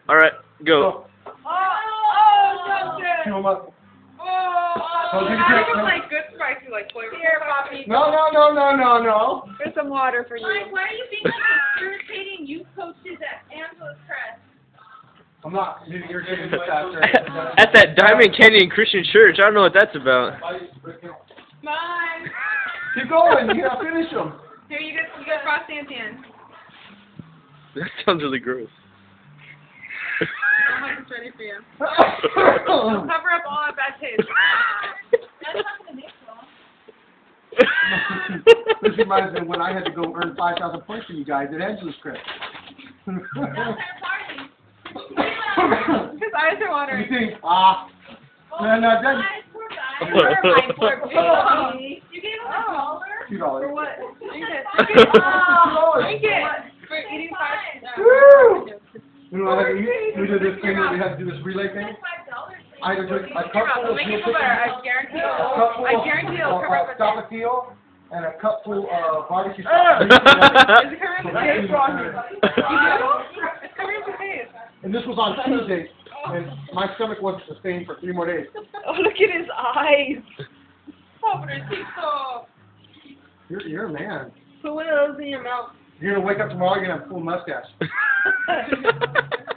Alright, go. Chew 'em up. Oh, give it I to- don't like good spicy like flavor. Here, Bobby. No. There's some water for you. Mike, why are you being like the irritating youth coaches at Angela's Crest? I'm not irritated with that. At that Diamond Canyon Christian Church, I don't know what that's about. Mine. Keep going. You gotta finish them. Here, you get Frost Santan. That sounds really gross. I'm like, it's ready for you. Cover up all that bad taste. That's not gonna make long. This reminds me of when I had to go earn 5,000 points for you guys at Angela's Crest. That's our party. His eyes are watering. You think, no, Guys, then poor guy. Poor baby. You gave him $1? $2. For what? Drink it. Drink Drink it. it. Drink it. For eating five. Woo! You know, we did this thing, we had to do this relay thing. I had to drink a cup full of Make veal it better. chicken, I guarantee a it'll. cup full I guarantee it'll cover up of the taste. tapatio, and a cup full of barbecue Is it covering the taste? You do? It's covering the taste. And this was on Tuesday, and my stomach wasn't sustained for 3 more days. Oh, look at his eyes. Pobrecito. You're a man. Put one of those in your mouth. You're gonna wake up tomorrow, you're gonna have a full mustache.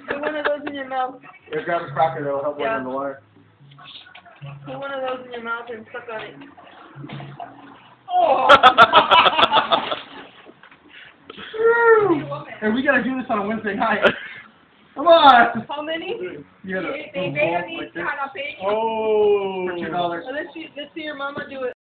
Put one of those in your mouth. Here, grab a cracker, that'll help Yeah. in the water. Put one of those in your mouth and suck on it. Oh. And we gotta do this on a Wednesday night. Come on! How many? You gotta They made me like this. jalapeno. Oh! For $2. Let's see your mama do it.